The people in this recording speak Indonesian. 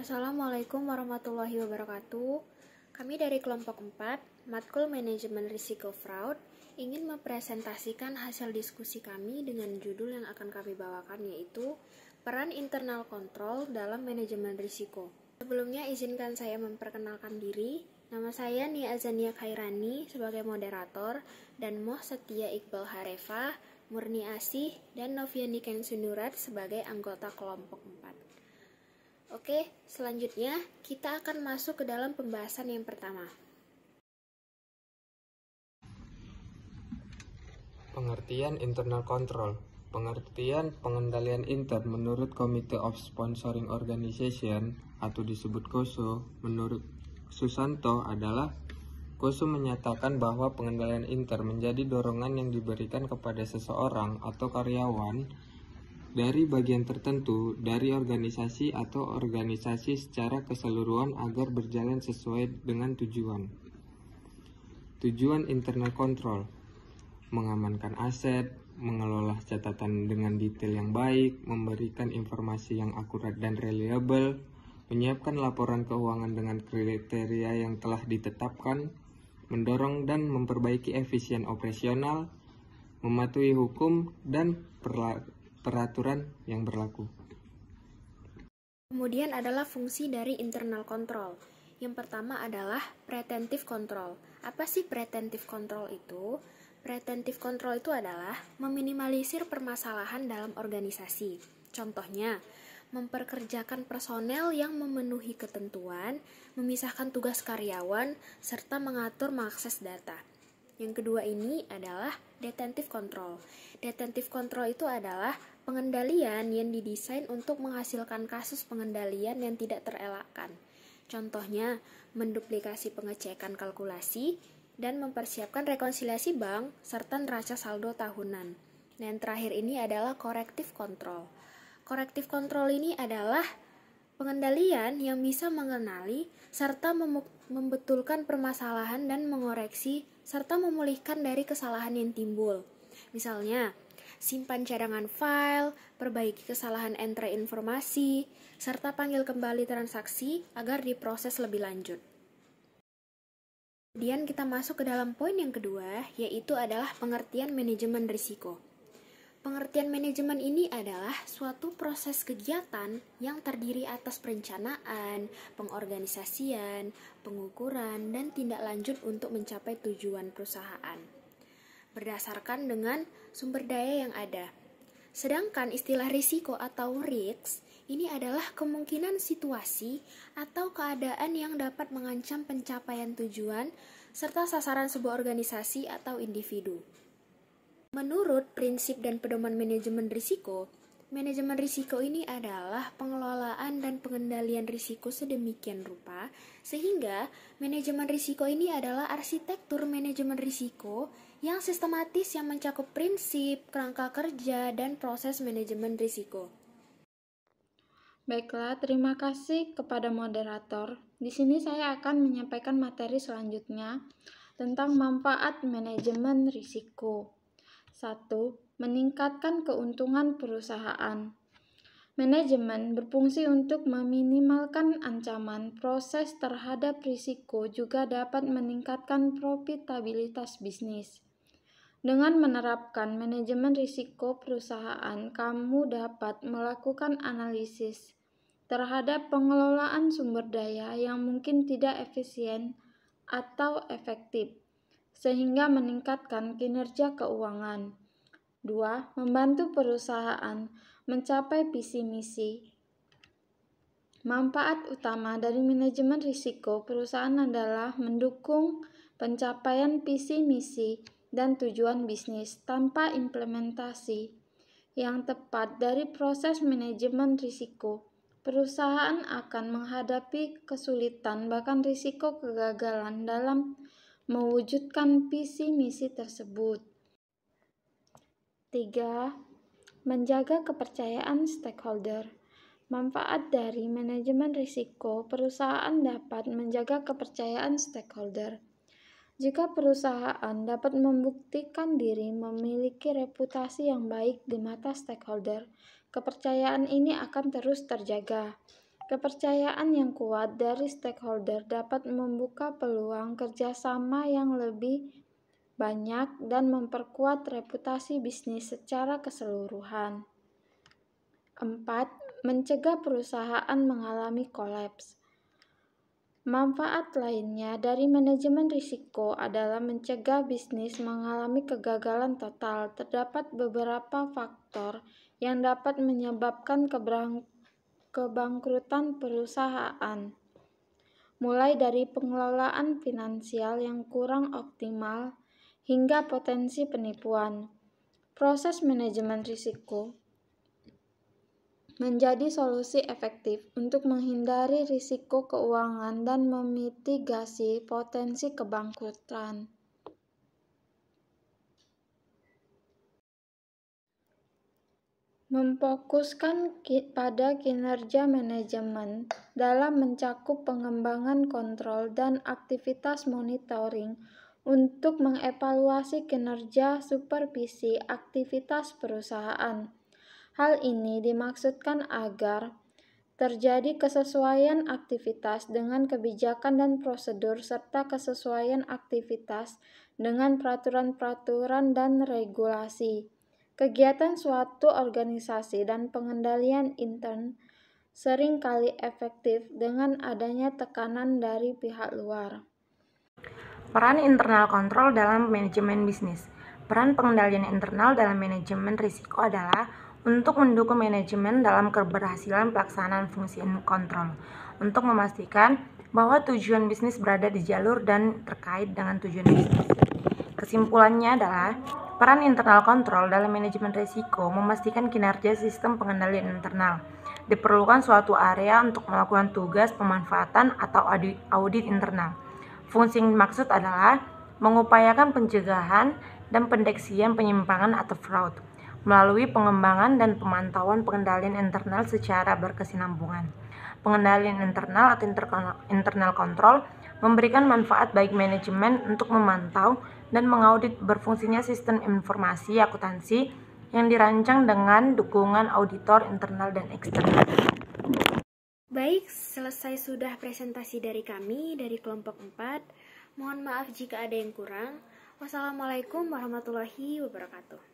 Assalamualaikum warahmatullahi wabarakatuh. Kami dari kelompok 4, Matkul Manajemen Risiko Fraud, ingin mempresentasikan hasil diskusi kami dengan judul yang akan kami bawakan, yaitu Peran Internal Kontrol dalam Manajemen Risiko. Sebelumnya izinkan saya memperkenalkan diri. Nama saya Nia Azania Khairani sebagai moderator dan Moh Setia Iqbal Harefa, Murni Asih, dan Noviani Kensunurat sebagai anggota kelompok 4. Oke, selanjutnya kita akan masuk ke dalam pembahasan yang pertama. Pengertian internal control. Pengertian pengendalian intern menurut Committee of Sponsoring Organization atau disebut KOSO, menurut Susanto adalah KOSO menyatakan bahwa pengendalian intern menjadi dorongan yang diberikan kepada seseorang atau karyawan dari bagian tertentu dari organisasi atau organisasi secara keseluruhan agar berjalan sesuai dengan tujuan. Tujuan internal control: mengamankan aset, mengelola catatan dengan detail yang baik, memberikan informasi yang akurat dan reliable, menyiapkan laporan keuangan dengan kriteria yang telah ditetapkan, mendorong dan memperbaiki efisien operasional, mematuhi hukum dan peraturan yang berlaku. Kemudian adalah fungsi dari internal control. Yang pertama adalah preventive control. Apa sih preventive control itu? Preventive control itu adalah meminimalisir permasalahan dalam organisasi. Contohnya, memperkerjakan personel yang memenuhi ketentuan, memisahkan tugas karyawan, serta mengatur mengakses data. Yang kedua ini adalah detentive control. Detentive control itu adalah pengendalian yang didesain untuk menghasilkan kasus pengendalian yang tidak terelakkan. Contohnya, menduplikasi pengecekan kalkulasi dan mempersiapkan rekonsiliasi bank serta neraca saldo tahunan. Dan terakhir ini adalah corrective control. Corrective control ini adalah pengendalian yang bisa mengenali serta membetulkan permasalahan dan mengoreksi serta memulihkan dari kesalahan yang timbul. Misalnya, simpan cadangan file, perbaiki kesalahan entry informasi, serta panggil kembali transaksi agar diproses lebih lanjut. Kemudian kita masuk ke dalam poin yang kedua, yaitu adalah pengertian manajemen risiko. Pengertian manajemen ini adalah suatu proses kegiatan yang terdiri atas perencanaan, pengorganisasian, pengukuran, dan tindak lanjut untuk mencapai tujuan perusahaan berdasarkan dengan sumber daya yang ada. Sedangkan istilah risiko atau risks ini adalah kemungkinan situasi atau keadaan yang dapat mengancam pencapaian tujuan serta sasaran sebuah organisasi atau individu. Menurut prinsip dan pedoman manajemen risiko ini adalah pengelolaan dan pengendalian risiko sedemikian rupa sehingga manajemen risiko ini adalah arsitektur manajemen risiko yang sistematis yang mencakup prinsip, kerangka kerja, dan proses manajemen risiko. Baiklah, terima kasih kepada moderator. Di sini saya akan menyampaikan materi selanjutnya tentang manfaat manajemen risiko. 1. Meningkatkan keuntungan perusahaan. Manajemen berfungsi untuk meminimalkan ancaman. Proses terhadap risiko juga dapat meningkatkan profitabilitas bisnis. Dengan menerapkan manajemen risiko perusahaan, kamu dapat melakukan analisis terhadap pengelolaan sumber daya yang mungkin tidak efisien atau efektif, sehingga meningkatkan kinerja keuangan. 2. Membantu perusahaan mencapai visi misi. Manfaat utama dari manajemen risiko perusahaan adalah mendukung pencapaian visi misi dan tujuan bisnis. Tanpa implementasi yang tepat dari proses manajemen risiko, perusahaan akan menghadapi kesulitan bahkan risiko kegagalan dalam mewujudkan visi misi tersebut. 3. Menjaga kepercayaan stakeholder. Manfaat dari manajemen risiko perusahaan dapat menjaga kepercayaan stakeholder. Jika perusahaan dapat membuktikan diri memiliki reputasi yang baik di mata stakeholder, kepercayaan ini akan terus terjaga. Kepercayaan yang kuat dari stakeholder dapat membuka peluang kerjasama yang lebih banyak dan memperkuat reputasi bisnis secara keseluruhan. 4. Mencegah perusahaan mengalami kolaps. Manfaat lainnya dari manajemen risiko adalah mencegah bisnis mengalami kegagalan total. Terdapat beberapa faktor yang dapat menyebabkan kebangkrutan perusahaan, mulai dari pengelolaan finansial yang kurang optimal hingga potensi penipuan. Proses manajemen risiko menjadi solusi efektif untuk menghindari risiko keuangan dan memitigasi potensi kebangkrutan. Memfokuskan pada kinerja manajemen dalam mencakup pengembangan kontrol dan aktivitas monitoring untuk mengevaluasi kinerja supervisi aktivitas perusahaan. Hal ini dimaksudkan agar terjadi kesesuaian aktivitas dengan kebijakan dan prosedur serta kesesuaian aktivitas dengan peraturan-peraturan dan regulasi. Kegiatan suatu organisasi dan pengendalian intern seringkali efektif dengan adanya tekanan dari pihak luar. Peran internal kontrol dalam manajemen bisnis. Peran pengendalian internal dalam manajemen risiko adalah untuk mendukung manajemen dalam keberhasilan pelaksanaan fungsi kontrol, untuk memastikan bahwa tujuan bisnis berada di jalur dan terkait dengan tujuan bisnis. Kesimpulannya adalah, peran internal kontrol dalam manajemen risiko memastikan kinerja sistem pengendalian internal. Diperlukan suatu area untuk melakukan tugas pemanfaatan atau audit internal. Fungsi yang dimaksud adalah mengupayakan pencegahan dan pendeteksian penyimpangan atau fraud melalui pengembangan dan pemantauan pengendalian internal secara berkesinambungan. Pengendalian internal atau internal control memberikan manfaat bagi manajemen untuk memantau dan mengaudit berfungsinya sistem informasi akuntansi yang dirancang dengan dukungan auditor internal dan eksternal. Baik, selesai sudah presentasi dari kami, dari kelompok 4. Mohon maaf jika ada yang kurang. Wassalamualaikum warahmatullahi wabarakatuh.